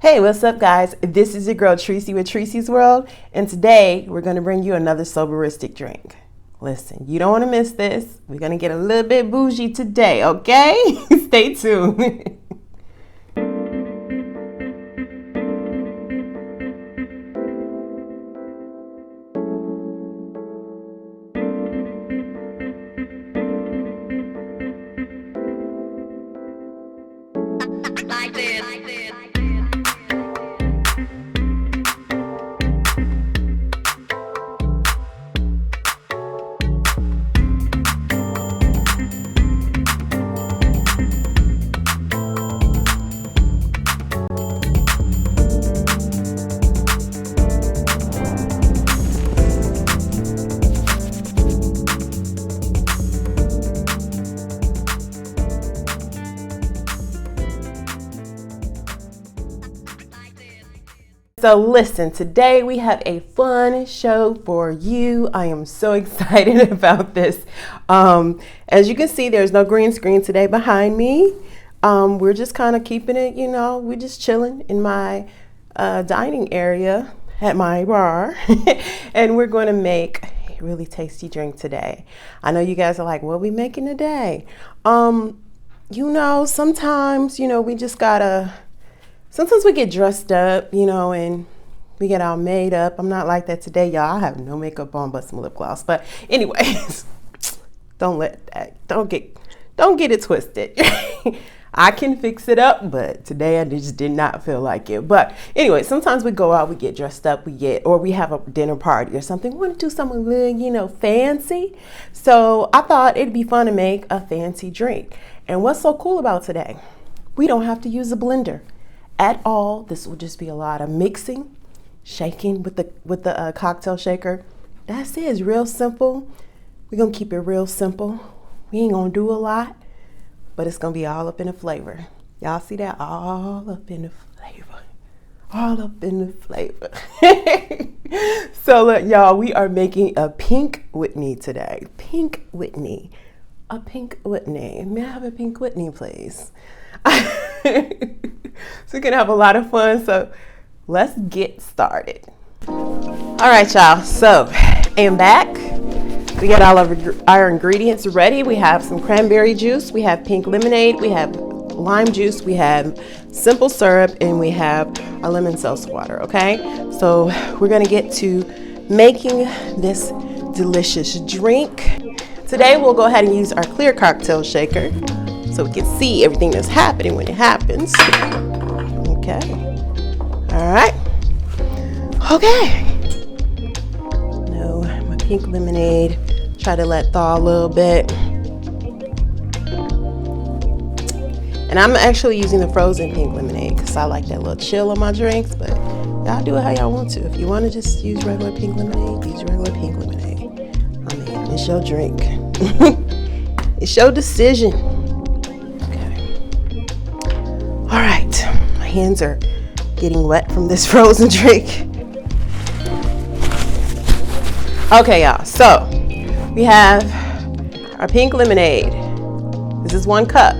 Hey, what's up guys? This is your girl Tracy with Tracy's World, and today we're going to bring you another SoberRistic drink. Listen, you don't want to miss this. We're going to get a little bit bougie today, okay? Stay tuned. So listen, today we have a fun show for you. I am so excited about this. As you can see, there's no green screen today behind me. We're just kind of keeping it, we're just chilling in my dining area at my bar. And we're going to make a really tasty drink today. I know you guys are like, what are we making today? Sometimes, we just gotta... Sometimes we get dressed up, and we get all made up. I'm not like that today, y'all. I have no makeup on but some lip gloss. But anyways, don't get it twisted. I can fix it up, but today I just did not feel like it. But anyway, sometimes we go out, we get dressed up, or we have a dinner party or something. We want to do something really, fancy. So I thought it'd be fun to make a fancy drink. And what's so cool about today? We don't have to use a blender at all. This will just be a lot of mixing, shaking with the cocktail shaker. That's it. It's real simple. We're gonna keep it real simple. We ain't gonna do a lot, but it's gonna be all up in the flavor. Y'all see that? All up in the flavor. All up in the flavor. So look, y'all, we are making a Pink Whitney today. Pink Whitney. A Pink Whitney. May I have a Pink Whitney, please? So we're gonna have a lot of fun, so let's get started. All right, y'all, so I am back. We got all of our ingredients ready. We have some cranberry juice, we have pink lemonade, we have lime juice, we have simple syrup, and we have our lemon seltzer water, okay? So we're gonna get to making this delicious drink. Today we'll go ahead and use our clear cocktail shaker so we can see everything that's happening when it happens. Okay. All right. Okay. No, my pink lemonade. Try to let thaw a little bit. And I'm actually using the frozen pink lemonade because I like that little chill on my drinks, but y'all do it how y'all want to. If you want to just use regular pink lemonade, use regular pink lemonade. I mean, it's your drink. It's your decision. All right, my hands are getting wet from this frozen drink. Okay, y'all, so we have our pink lemonade. This is 1 cup.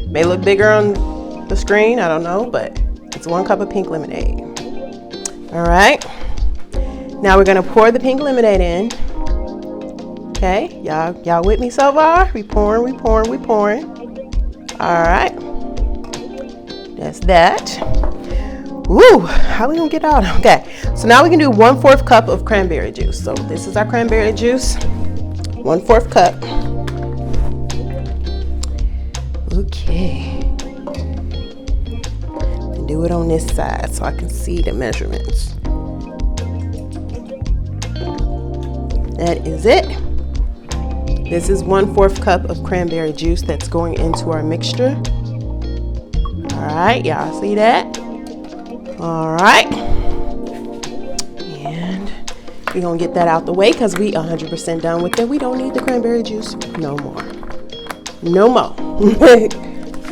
May look bigger on the screen, I don't know, but it's 1 cup of pink lemonade. All right, now we're gonna pour the pink lemonade in. Okay, y'all with me so far? We pouring. All right. That's that. Woo, how are we gonna get out? Okay, so now we can do 1/4 cup of cranberry juice. So this is our cranberry juice, 1/4 cup. Okay. And do it on this side so I can see the measurements. That is it. This is 1/4 cup of cranberry juice that's going into our mixture. All right, y'all see that? All right. And we're gonna get that out the way because we 100% done with it. We don't need the cranberry juice no more. No more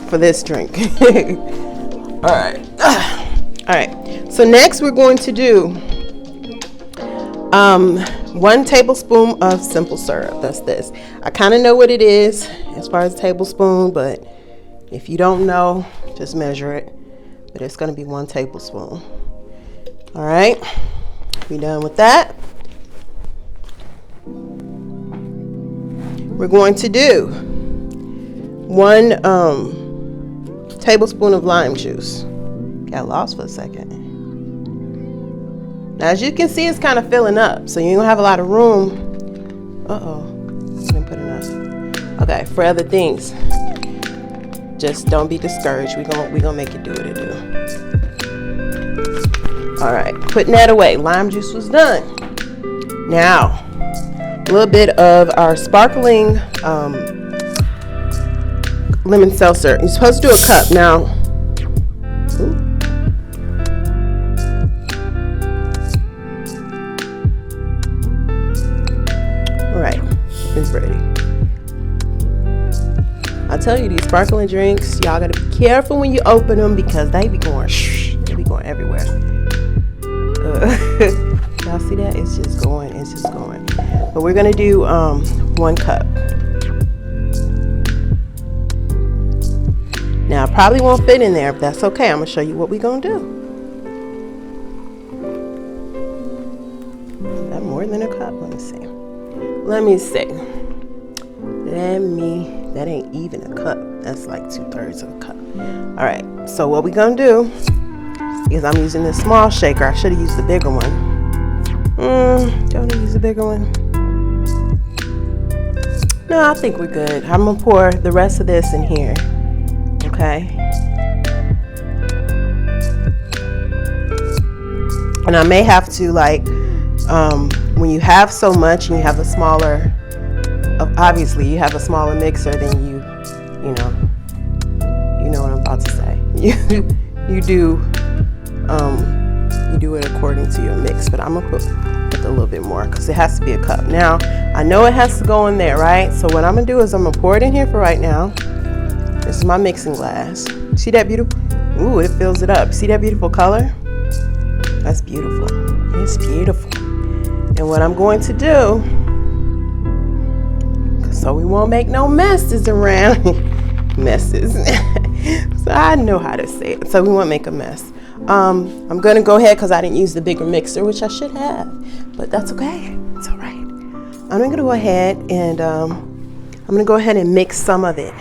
for this drink. All right. All right. So next we're going to do 1 tablespoon of simple syrup. That's this. I kind of know what it is as far as tablespoon, but if you don't know, just measure it. but it's going to be 1 tablespoon. All right, we done with that. We're going to do 1 tablespoon of lime juice. Got lost for a second. Now, as you can see, it's kind of filling up, so you don't have a lot of room. Didn't put enough. Okay, for other things. Just don't be discouraged. We gonna make it do what it do. All right, putting that away. Lime juice was done. Now, a little bit of our sparkling lemon seltzer. You're supposed to do a cup. Now, all right, it's ready. I tell you, these sparkling drinks, y'all gotta be careful when you open them because they be going everywhere. Y'all see that? It's just going. But we're gonna do 1 cup. Now, I probably won't fit in there, but that's okay. I'm gonna show you what we're gonna do. Is that more than a cup? Let me see. That ain't even a cup. That's like 2/3 of a cup. All right, so what we're gonna do is I'm using this small shaker. I should have used the bigger one. Don't use the bigger one. No, I think we're good. I'm gonna pour the rest of this in here. Okay. And I may have to, like, when you have so much and you have a smaller, obviously you have a smaller mixer, then you know what I'm about to say. You do it according to your mix, but I'm gonna put a little bit more because it has to be a cup. Now, I know it has to go in there, right? So what I'm gonna do is I'm gonna pour it in here for right now. This is my mixing glass. See that beautiful? Ooh, it fills it up. See that beautiful color? That's beautiful. It's beautiful. And what I'm going to do, so we won't make no messes around. Messes. So I know how to say it. So we won't make a mess. I'm going to go ahead because I didn't use the bigger mixer, which I should have. But that's okay. It's all right. I'm going to go ahead and I'm going to go ahead and mix some of it.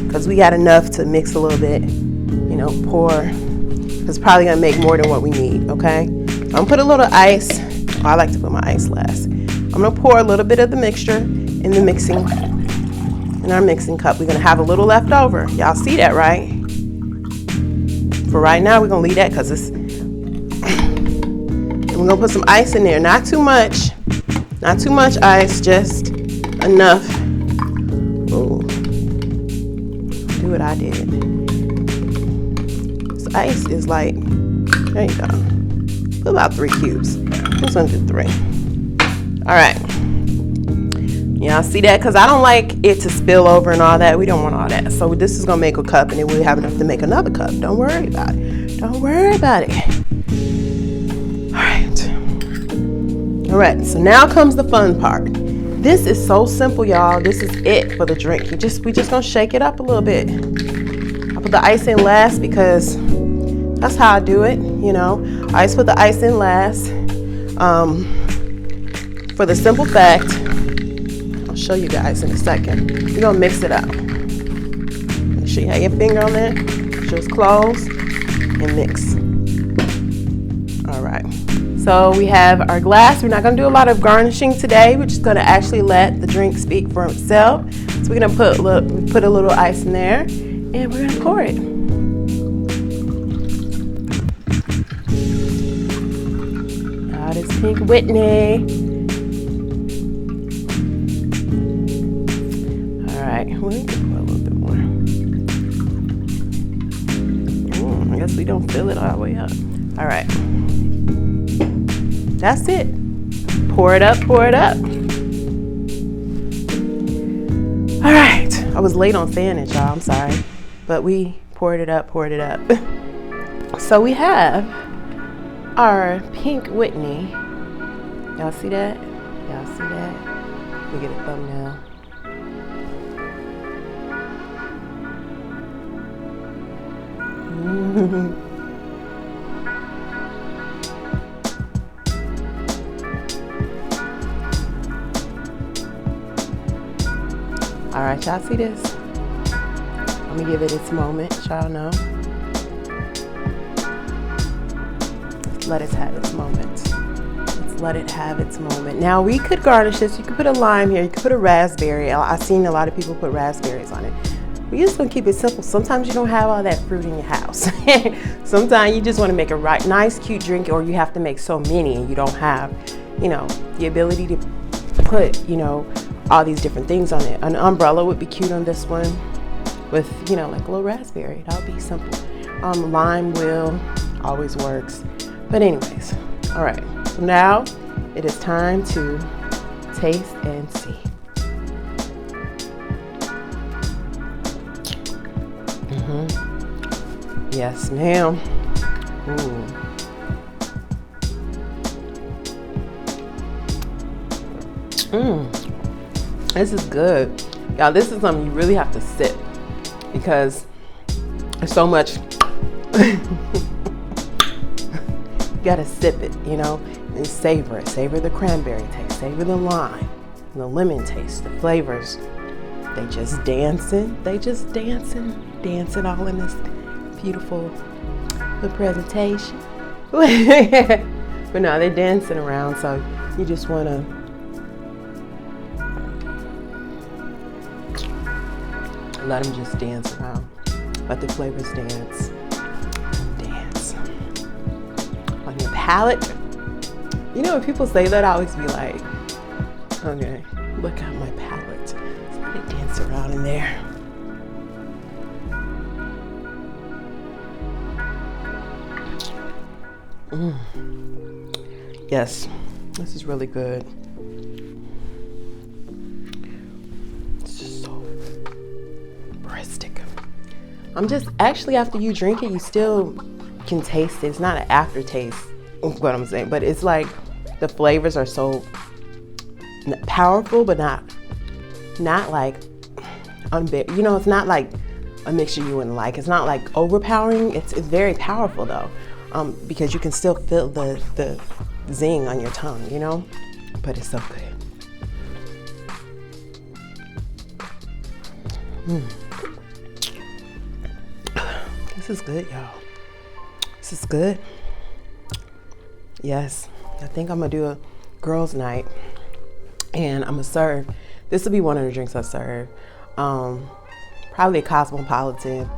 Because we got enough to mix a little bit. Pour. It's probably going to make more than what we need, okay? I'm going to put a little ice. Oh, I like to put my ice last. I'm going to pour a little bit of the mixture in our mixing cup. We're going to have a little left over. Y'all see that, right? For right now, we're going to leave that because it's... we're going to put some ice in there. Not too much. Not too much ice, just enough. Ooh. Do what I did. This ice is like... There you go. Put about 3 cubes. I'm just going to do 3. All right. Y'all see that? Because I don't like it to spill over and all that. We don't want all that. So this is going to make a cup, and then we'll have enough to make another cup. Don't worry about it. Don't worry about it. All right. So now comes the fun part. This is so simple, y'all. This is it for the drink. We just going to shake it up a little bit. I put the ice in last because that's how I do it. I just put the ice in last. For the simple fact, I'll show you guys in a second. We're gonna mix it up. Make sure you have your finger on there. Just close and mix. All right. So we have our glass. We're not gonna do a lot of garnishing today. We're just gonna actually let the drink speak for itself. So we're gonna put a little ice in there, and we're gonna pour it. Oh, this Pink Whitney. We can put a little bit more. I guess we don't fill it all the way up. All right. That's it. Pour it up, pour it up. All right. I was late on saying it, y'all. I'm sorry. But we poured it up, poured it up. So we have our Pink Whitney. Y'all see that? Y'all see that? Let me get a thumbnail. All right, y'all see this? I'm gonna give it its moment, y'all know. Let it have its moment. Let's let it have its moment. Now we could garnish this. You could put a lime here. You could put a raspberry. I've seen a lot of people put raspberries on it. We're just gonna keep it simple. Sometimes you don't have all that fruit in your house. Sometimes you just want to make a nice, cute drink, or you have to make so many and you don't have, you know, the ability to put, you know, all these different things on it. An umbrella would be cute on this one with, you know, like a little raspberry. That would be simple. Lime will always works. But anyways, all right. So now it is time to taste and see. Yes, ma'am. Ooh. This is good. Y'all, this is something you really have to sip because there's so much. You gotta sip it, you know, and savor it. Savor the cranberry taste, savor the lime, the lemon taste, the flavors. They just dancing all in this beautiful presentation. But no, they're dancing around, so you just wanna let them just dance around. Let the flavors dance. Dance. On your palate. You know, when people say that, I always be like, okay, look at my palate. So let it dance around in there. Yes, this is really good. It's just so ristic. I'm just, actually after you drink it, you still can taste it. It's not an aftertaste, what I'm saying, but it's like the flavors are so powerful, but not like, you know, it's not like a mixture you wouldn't like. It's not like overpowering. It's very powerful though, because you can still feel the zing on your tongue, you know, but it's so good. This is good, y'all. This is good. Yes, I think I'm gonna do a girls' night, and I'm gonna serve. This will be one of the drinks I serve. Probably a Cosmopolitan,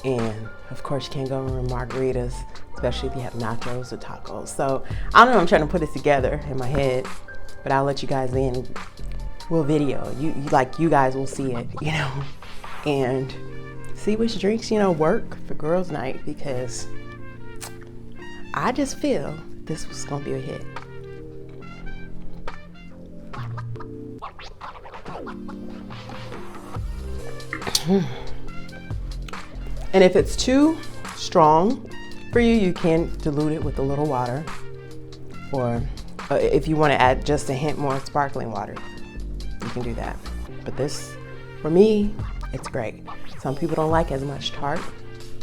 and of course you can't go wrong with margaritas, especially if you have nachos or tacos. So I don't know, I'm trying to put it together in my head, but I'll let you guys in. We'll video. You guys will see it, you know, and see which drinks, you know, work for girls' night, because I just feel this was gonna be a hit. And if it's too strong for you, you can dilute it with a little water, or if you want to add just a hint more sparkling water, you can do that. But this, for me, it's great. Some people don't like as much tart.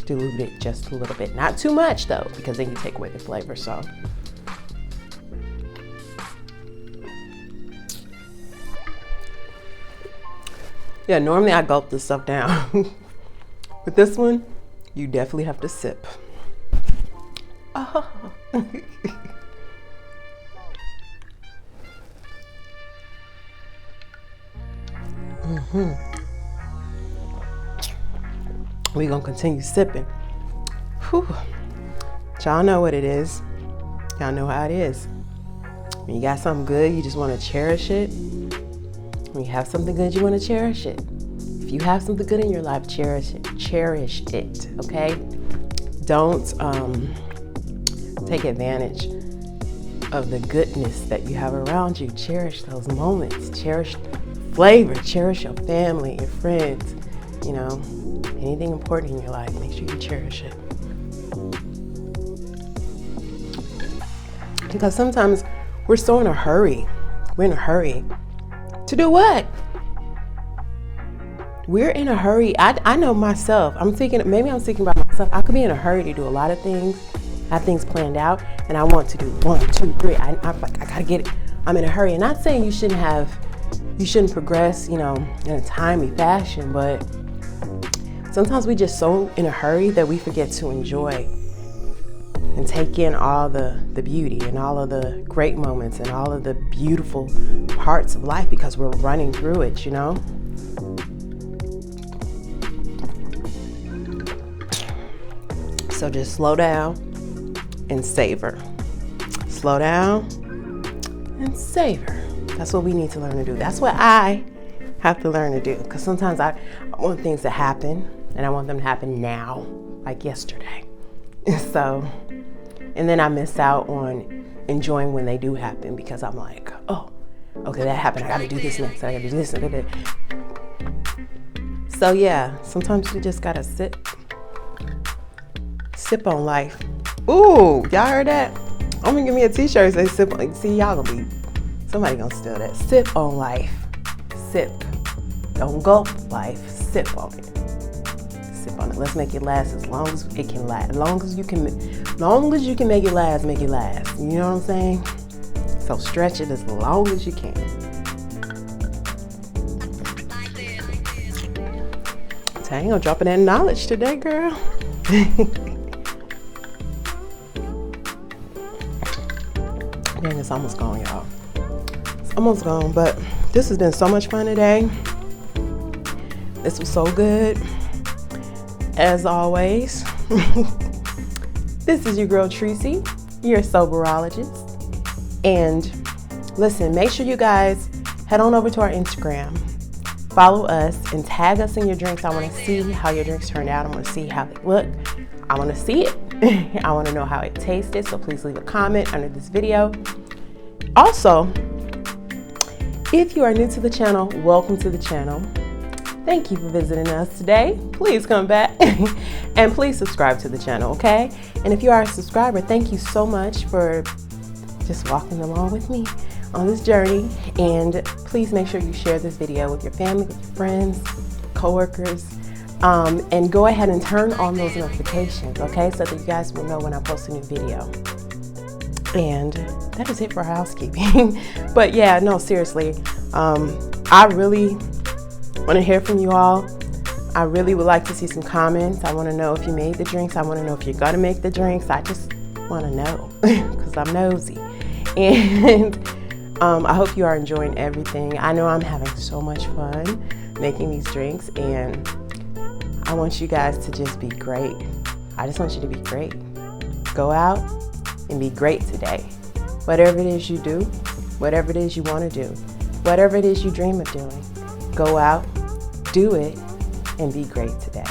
Dilute it just a little bit, not too much though, because then you take away the flavor. So yeah, normally I gulp this stuff down. With this one, you definitely have to sip. Oh. We're gonna continue sipping. Whew. Y'all know what it is. Y'all know how it is. When you got something good, you just want to cherish it. When you have something good, you want to cherish it. If you have something good in your life, cherish it. Cherish it, okay? Don't take advantage of the goodness that you have around you. Cherish those moments. Cherish flavor. Cherish your family, your friends, you know, anything important in your life. Make sure you cherish it. Because sometimes we're so in a hurry. We're in a hurry. To do what? we're in a hurry. I know myself. Maybe I'm thinking about myself. I could be in a hurry to do a lot of things, have things planned out, and I want to do 1, 2, 3. I'm like, I gotta get it. I'm in a hurry. And not saying you shouldn't progress, in a timely fashion, but sometimes we just so in a hurry that we forget to enjoy and take in all the beauty and all of the great moments and all of the beautiful parts of life because we're running through it, So just slow down and savor. Slow down and savor. That's what we need to learn to do. That's what I have to learn to do. Because sometimes I want things to happen and I want them to happen now, like yesterday. And then I miss out on enjoying when they do happen because I'm like, oh, okay, that happened. I got to do this next. I got to do this. So yeah, sometimes we just got to sip on life. Ooh, y'all heard that? I'm gonna give me a t-shirt that says sip on. See, y'all gonna be, somebody gonna steal that. Sip on life. Sip. Don't gulp life. Sip on it. Sip on it. Let's make it last as long as it can last. As long as you can make it last, make it last. You know what I'm saying? So stretch it as long as you can. I ain't gonna drop in that knowledge today, girl. Dang, it's almost gone, y'all. It's almost gone, but this has been so much fun today. This was so good. As always, this is your girl Tracy, your soberologist. And listen, make sure you guys head on over to our Instagram, follow us, and tag us in your drinks. I want to see how your drinks turned out. I want to see how they look. I want to see it. I want to know how it tasted, so please leave a comment under this video. Also, if you are new to the channel, welcome to the channel. Thank you for visiting us today. Please come back and please subscribe to the channel, okay? And if you are a subscriber, thank you so much for just walking along with me on this journey. And please make sure you share this video with your family, with your friends, coworkers. And go ahead and turn on those notifications, okay? So that you guys will know when I post a new video. And that is it for housekeeping. But yeah, no, seriously. I really want to hear from you all. I really would like to see some comments. I want to know if you made the drinks. I want to know if you're going to make the drinks. I just want to know because I'm nosy. And I hope you are enjoying everything. I know I'm having so much fun making these drinks, and I want you guys to just be great. I just want you to be great. Go out and be great today. Whatever it is you do, whatever it is you want to do, whatever it is you dream of doing, go out, do it, and be great today.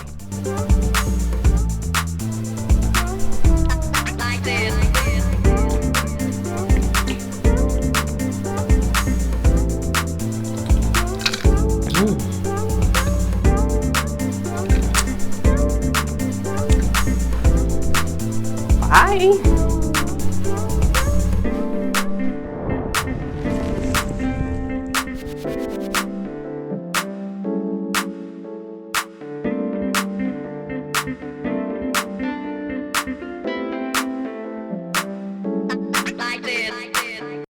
Bye.